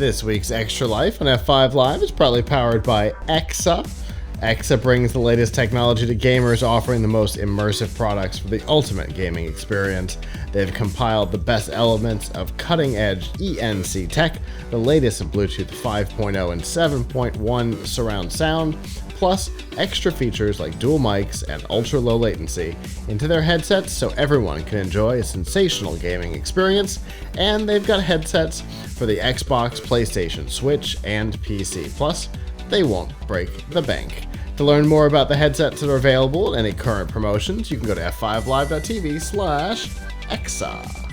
This week's Extra Life on F5 Live is proudly powered by EXA. EXA brings the latest technology to gamers, offering the most immersive products for the ultimate gaming experience. They've compiled the best elements of cutting-edge ENC tech, the latest in Bluetooth 5.0 and 7.1 surround sound, plus extra features like dual mics and ultra-low latency into their headsets so everyone can enjoy a sensational gaming experience. And they've got headsets for the Xbox, PlayStation, Switch, and PC. Plus, they won't break the bank. To learn more about the headsets that are available and any current promotions, you can go to f5live.tv/exa.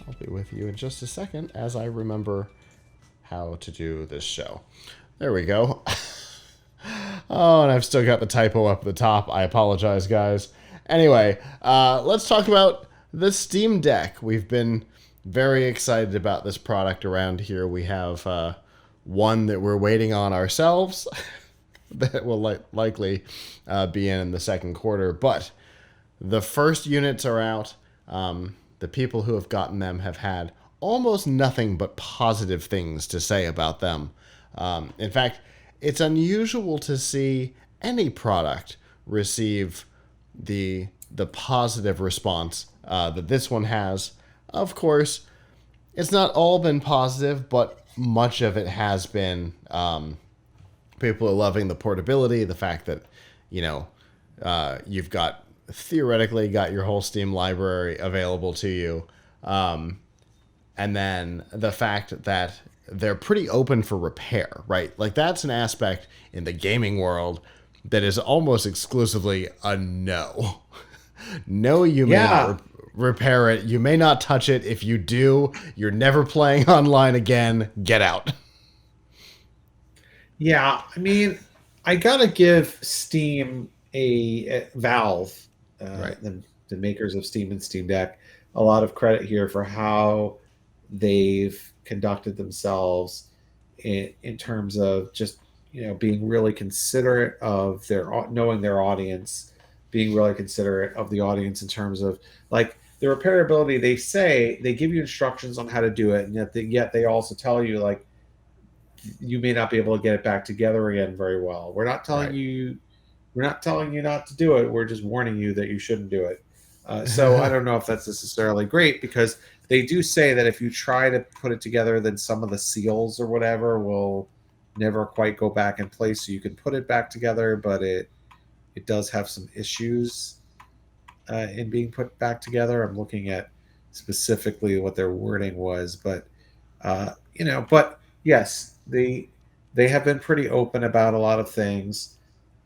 I'll be with you in just a second as I remember how to do this show. There we go. Oh, and I've still got the typo up at the top. I apologize, guys. Anyway, let's talk about the Steam Deck. We've been very excited about this product around here. We have one that we're waiting on ourselves that will likely be in the second quarter. But the first units are out. The people who have gotten them have had almost nothing but positive things to say about them. In fact, it's unusual to see any product receive the positive response that this one has. Of course, it's not all been positive, but much of it has been. People are loving the portability, the fact that, you've theoretically got your whole Steam library available to you. And then the fact that they're pretty open for repair, right? Like, that's an aspect in the gaming world that is almost exclusively a no. No, you may not repair it. You may not touch it. If you do, you're never playing online again. Get out. Yeah, I mean, I gotta give Steam a Valve, Right. the makers of Steam and Steam Deck, a lot of credit here for how they've conducted themselves in terms of just being really considerate of knowing their audience, being really considerate of the audience in terms of like the repairability. They say they give you instructions on how to do it, and yet they also tell you like you may not be able to get it back together again very well. We're not telling you not to do it. We're just warning you that you shouldn't do it. So I don't know if that's necessarily great, because they do say that if you try to put it together, then some of the seals or whatever will never quite go back in place. So you can put it back together, but it does have some issues in being put back together. I'm looking at specifically what their wording was, but but yes, they have been pretty open about a lot of things,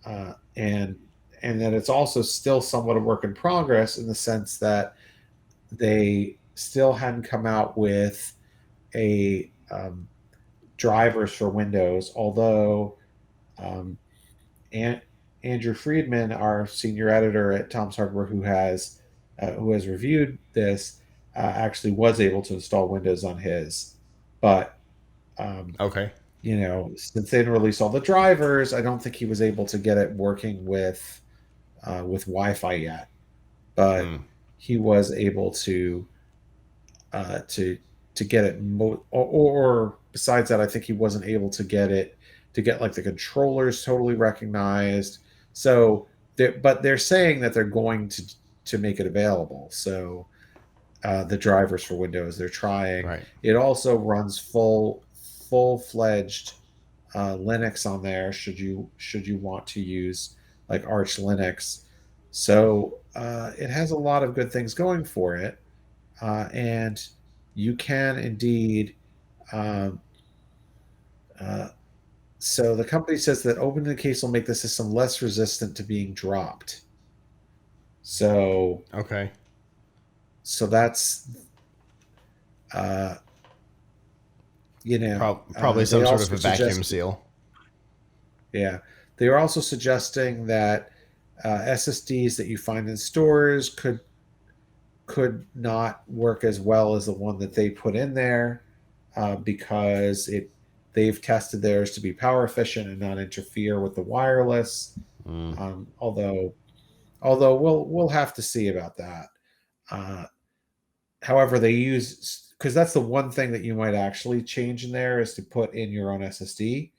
and that it's also still somewhat a work in progress in the sense that they still hadn't come out with a drivers for Windows, although Andrew Friedman, our senior editor at Tom's Hardware, who has reviewed this, actually was able to install Windows on his. But Okay. since they didn't release all the drivers, I don't think he was able to get it working with Wi-Fi yet. But he was able to get it. Or besides that, I think he wasn't able to get like the controllers totally recognized. So, but they're saying that they're going to make it available. So, the drivers for Windows, they're trying. Right. It also runs full-fledged Linux on there. Should you want to use like Arch Linux, so it has a lot of good things going for it, and you can indeed. So the company says that opening the case will make the system less resistant to being dropped. So Okay. So that's, probably some sort of a vacuum seal. Yeah, they are also suggesting that SSDs that you find in stores could not work as well as the one that they put in there, because they've tested theirs to be power efficient and not interfere with the wireless. Although we'll have to see about that. However, they use, because that's the one thing that you might actually change in there, is to put in your own SSD,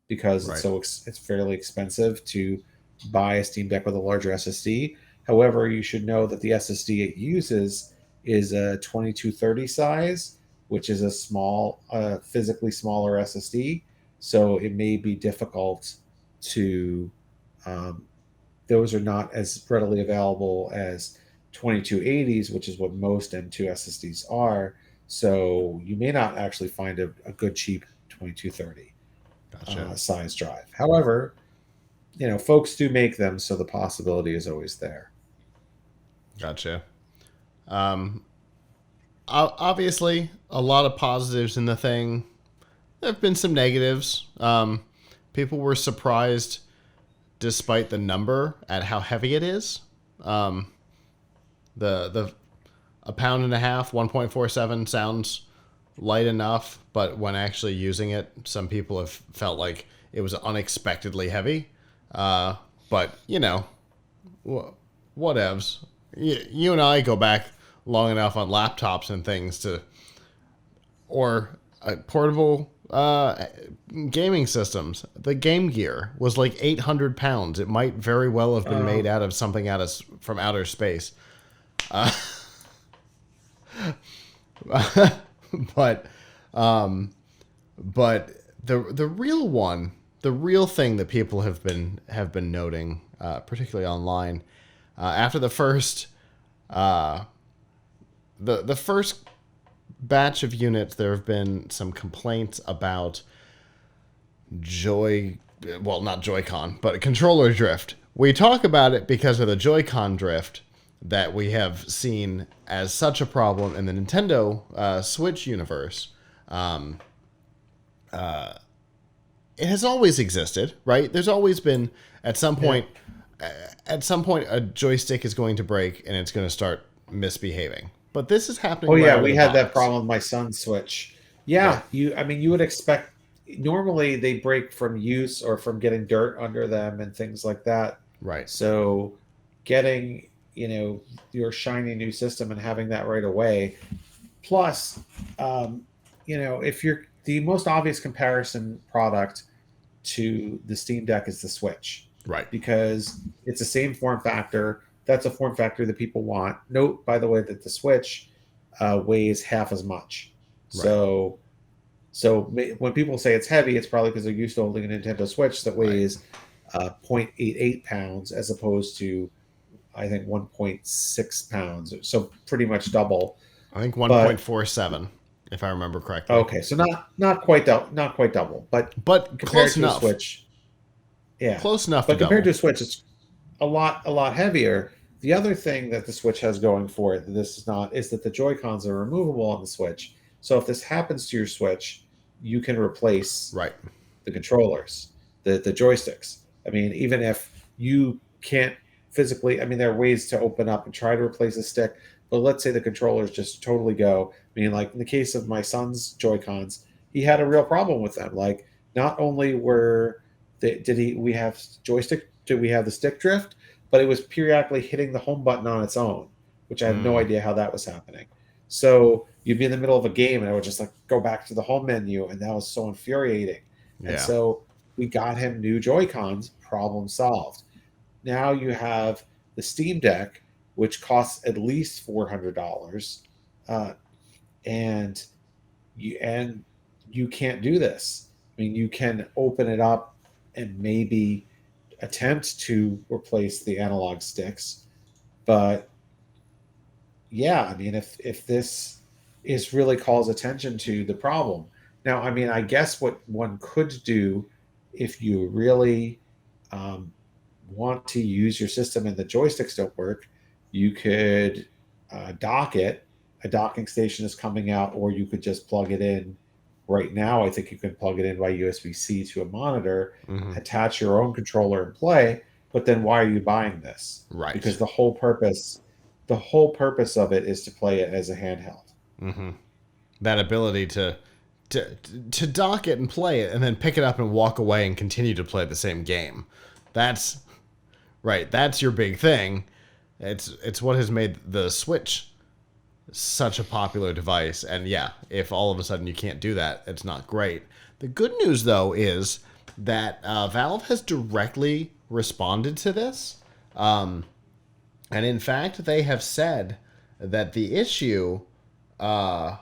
because Right. it's fairly expensive to buy a Steam Deck with a larger SSD. However, you should know that the SSD it uses is a 2230 size, which is a small, physically smaller SSD. So it may be difficult to, um, those are not as readily available as 2280s, which is what most M2 SSDs are. So you may not actually find a good cheap 2230 Gotcha. size drive. However, folks do make them, so the possibility is always there. Gotcha. Um, Obviously, a lot of positives in the thing. There have been some negatives. People were surprised, despite the number, at how heavy it is. Um, the a pound and a half, 1.47 sounds light enough, but when actually using it, some people have felt like it was unexpectedly heavy. Uh, but whatevs. You and I go back long enough on laptops and things or portable gaming systems. The Game Gear was like 800 pounds. It might very well have been made out of something from outer space. But but the real one, the real thing that people have been noting, particularly online, after the first batch of units, there have been some complaints about not Joy-Con, but controller drift. We talk about it because of the Joy-Con drift that we have seen as such a problem in the Nintendo Switch universe. It has always existed, right? There's always been at some point a joystick is going to break and it's going to start misbehaving. But this is happening Oh right yeah, out of we the had that box. problem with my son's Switch. Yeah, Yeah, I mean, you would expect, normally they break from use or from getting dirt under them and things like that. right. So getting, your shiny new system and having that right away. Plus, um, if you're, the most obvious comparison product to the Steam Deck is the Switch, Right. because it's the same form factor. That's a form factor that people want. Note, by the way, that the Switch weighs half as much. Right. So when people say it's heavy, it's probably because they're used to holding a Nintendo Switch that Right. weighs 0.88 pounds, as opposed to, I think, 1.6 pounds. So pretty much double. I think But 1.47, if I remember correctly. okay, so not quite double, but But compared close to a enough. Switch, yeah. Close enough to But compared double. to a Switch, it's a lot heavier. The other thing that the Switch has going for it that this is not, is that the Joy Cons are removable on the Switch. So if this happens to your Switch, you can replace Right. the controllers, the joysticks. I mean, even if you can't physically, I mean, there are ways to open up and try to replace a stick. But let's say the controllers just totally go. I mean, like in the case of my son's Joy Cons, he had a real problem with them. Like, not only we have joystick, did we have the stick drift, but it was periodically hitting the home button on its own, which I have no Mm, idea how that was happening. So you'd be in the middle of a game and I would just like go back to the home menu, and that was so infuriating. And yeah. so we got him new Joy Cons, problem solved. Now you have the Steam Deck, which costs at least $400, uh, and you can't do this. I mean, you can open it up and maybe attempt to replace the analog sticks, but yeah, I mean, if this is really calls attention to the problem. Now, I mean, I guess what one could do, if you really um, want to use your system and the joysticks don't work, you could dock it. A docking station is coming out, or you could just plug it in. Right now, I think you can plug it in by USB-C to a monitor, Hmm. attach your own controller and play. But then why are you buying this? Right. Because the whole purpose of it is to play it as a handheld. Hmm. That ability to to dock it and play it, and then pick it up and walk away and continue to play the same game. That's right. That's your big thing. It's what has made the Switch such a popular device. And yeah, if all of a sudden you can't do that, it's not great. The good news, though, is that Valve has directly responded to this. And in fact, they have said that the issue. I'm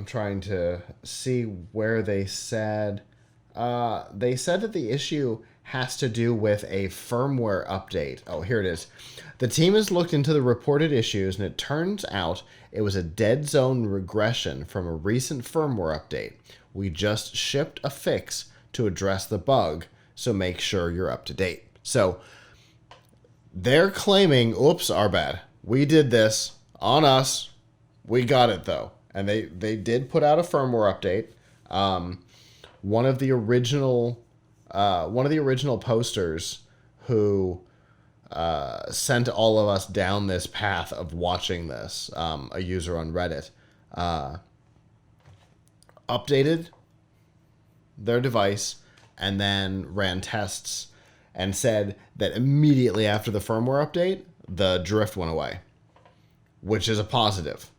trying to see where they said. They said that the issue has to do with a firmware update. Oh, here it is. The team has looked into the reported issues, and it turns out it was a dead zone regression from a recent firmware update. We just shipped a fix to address the bug, so make sure you're up to date. So they're claiming, oops, our bad. We did this on us. We got it, though. And they did put out a firmware update. One of the original posters who sent all of us down this path of watching this, a user on Reddit, updated their device and then ran tests and said that immediately after the firmware update, the drift went away, which is a positive.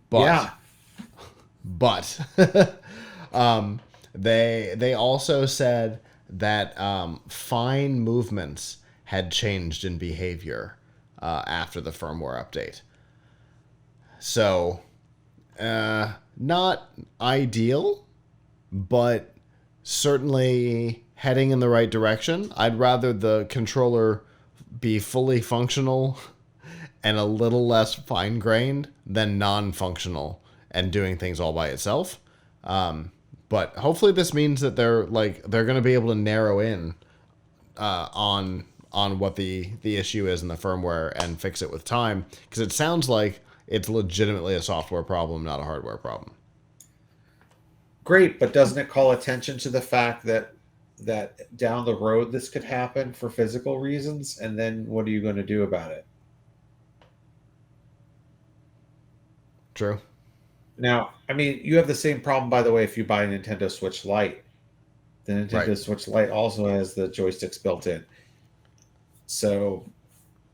But, they also said that fine movements had changed in behavior after the firmware update. So, not ideal, but certainly heading in the right direction. I'd rather the controller be fully functional and a little less fine-grained than non-functional and doing things all by itself. But hopefully this means that they're going to be able to narrow in on what the issue is in the firmware and fix it with time, because it sounds like it's legitimately a software problem, not a hardware problem. Great, but doesn't it call attention to the fact that down the road this could happen for physical reasons, and then what are you going to do about it? True. Now, I mean, you have the same problem, by the way, if you buy a Nintendo Switch Lite. The Nintendo Switch Lite also has the joysticks built in. So,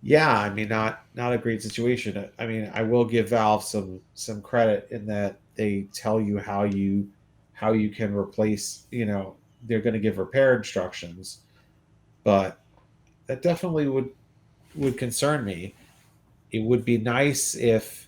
yeah, I mean, not a great situation. I mean, I will give Valve some credit in that they tell you how you can replace. They're going to give repair instructions, but that definitely would concern me. It would be nice if,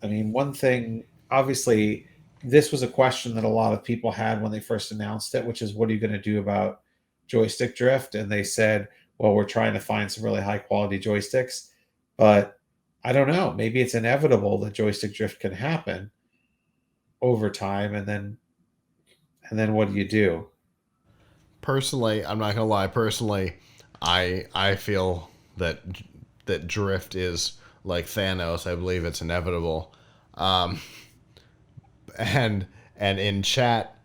I mean, one thing, obviously, this was a question that a lot of people had when they first announced it, which is, what are you going to do about joystick drift? And they said, well, we're trying to find some really high quality joysticks, but I don't know. Maybe it's inevitable that joystick drift can happen over time, and then what do you do? Personally, I'm not gonna lie. Personally, I feel that drift is like Thanos. I believe it's inevitable. And in chat,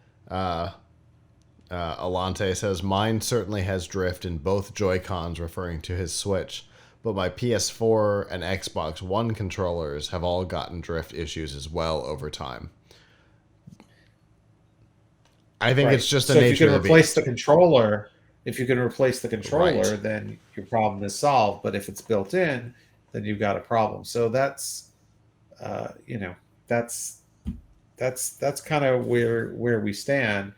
Alante says, mine certainly has drift in both Joy-Cons, referring to his Switch, but my PS4 and Xbox One controllers have all gotten drift issues as well over time. I think it's just the nature of the beast. If you can replace the controller, then your problem is solved. But if it's built in, then you've got a problem. So that's kind of where we stand.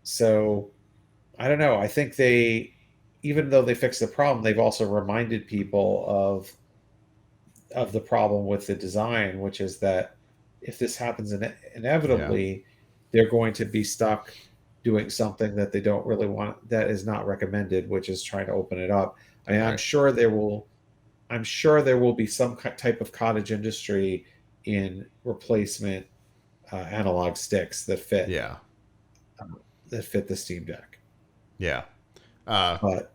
So I don't know. I think even though they fixed the problem, they've also reminded people of the problem with the design, which is that if this happens inevitably, they're going to be stuck doing something that they don't really want, that is not recommended, which is trying to open it up. I mean, I'm sure there will be some type of cottage industry in replacement analog sticks that fit. That fit the Steam Deck. Yeah. But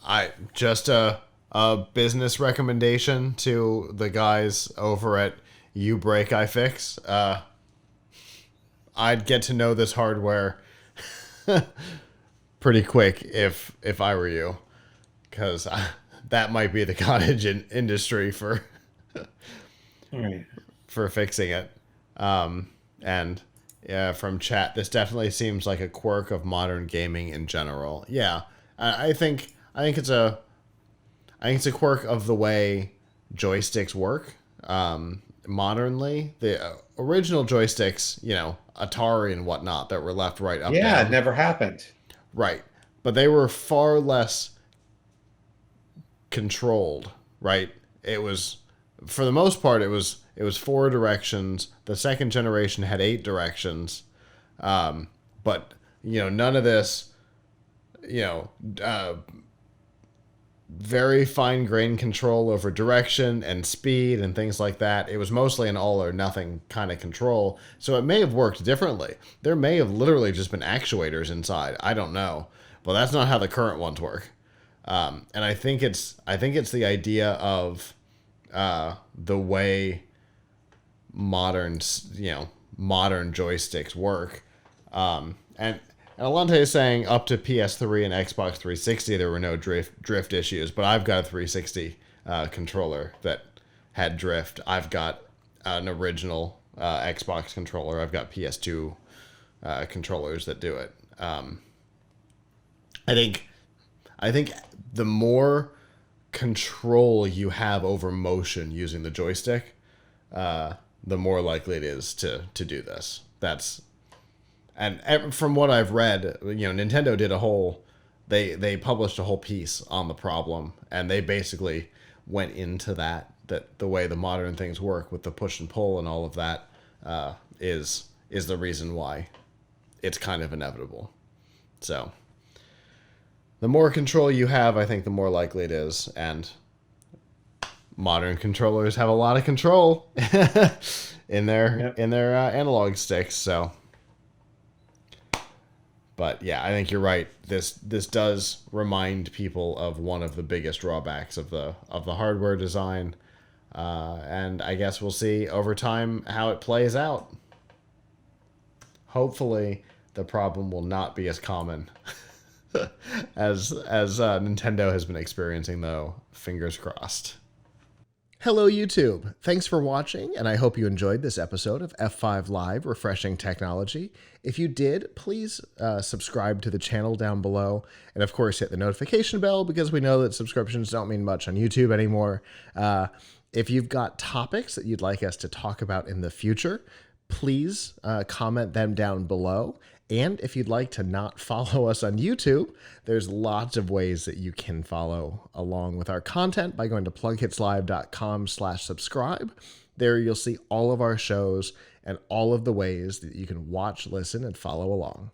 I just a business recommendation to the guys over at You Break I Fix. I'd get to know this hardware pretty quick if I were you, because that might be the cottage industry for for fixing it. And yeah, from chat, this definitely seems like a quirk of modern gaming in general. Yeah, I think it's a quirk of the way joysticks work. Modernly, the original joysticks, Atari and whatnot, that were left, right, up, Yeah, it down, never happened. right, but they were far less controlled, right? It was, for the most part, it was four directions. The second generation had eight directions, but none of this, you know, uh, very fine grained control over direction and speed and things like that. It was mostly an all or nothing kind of control. So it may have worked differently. There may have literally just been actuators inside. I don't know. But that's not how the current ones work. And I think it's the idea of the way modern modern joysticks work. And Alante is saying up to PS3 and Xbox 360 there were no drift issues, but I've got a 360 controller that had drift. I've got an original Xbox controller. I've got PS2 controllers that do it. I think I think the more control you have over motion using the joystick, the more likely it is to do this. And from what I've read, Nintendo did they published a whole piece on the problem, and they basically went into that the way the modern things work with the push and pull and all of that is the reason why it's kind of inevitable. So the more control you have, I think the more likely it is, and modern controllers have a lot of control in their analog sticks. So, but yeah, I think you're right. This does remind people of one of the biggest drawbacks of the hardware design, and I guess we'll see over time how it plays out. Hopefully, the problem will not be as common as Nintendo has been experiencing, though. Fingers crossed. Hello, YouTube. Thanks for watching, and I hope you enjoyed this episode of F5 Live Refreshing Technology. If you did, please subscribe to the channel down below, and of course hit the notification bell, because we know that subscriptions don't mean much on YouTube anymore. If you've got topics that you'd like us to talk about in the future, please comment them down below. And if you'd like to not follow us on YouTube, there's lots of ways that you can follow along with our content by going to plughitslive.com/subscribe. There you'll see all of our shows and all of the ways that you can watch, listen, and follow along.